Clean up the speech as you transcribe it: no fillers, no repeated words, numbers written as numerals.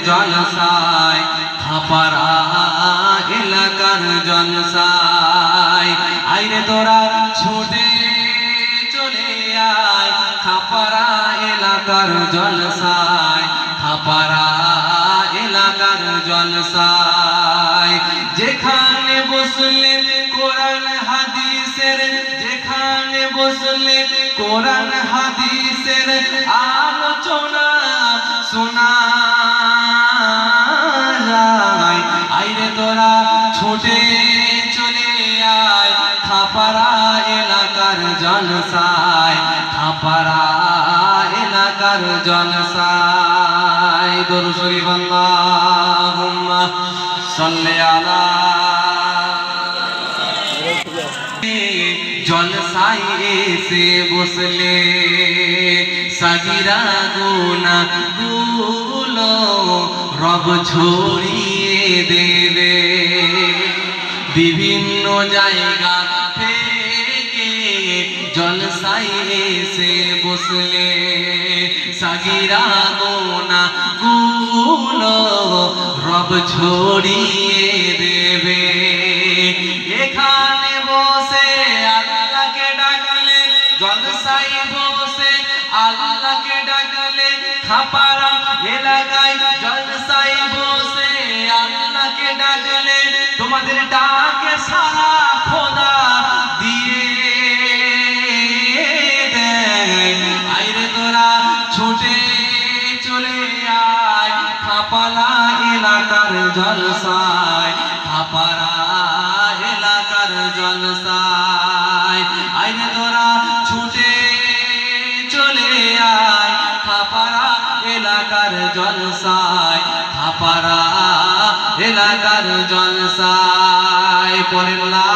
জলসায় খাপারা এলাকার জলসায় আইরে তোরা ছুটে চলে আয় খাপারা এলাকার জলসায় খাপারা এলাকার জলসায় যেখানে বসলে কোরআন হাদিসের যেখানে বসলে কোরআন হাদিসের আলোচনা শোনা যায় আইরে তোরা ছুটে চলে আয় খাপারা এলাকার জলসায় খাপারা এলাকার জলসায় দরুদ শরীফ আল্লাহুম্মা সাল্লি আলা জলসায় এসে বসলে সাগিরা গুনাহ গুলো রব ছড়িয়ে দেবে বিভিন্ন জায়গা থেকে জলসায় এসে বসলে সাগিরা গুনাহ গুলো রব ছড়িয়ে দেবে এখানে বসে আল্লাহকে ডাকলে জলসায় বসে আল্লাহকে ডাকলে খাপারা এলাকায় জলসায় বসে আল্লাহকে ডাকলে তোমাদের ডাকে সারা খোদা দিয়ে দেয় আইরে তোরা ছুটে চলে আয় খাপারা এলাকার জলসায় খাপারা এলাকার জলসায় আইরে তোরা ছুটে চলে আয় খাপারা এলাকার জলসায় খাপারা এলাকার জলসায় পড়েন লা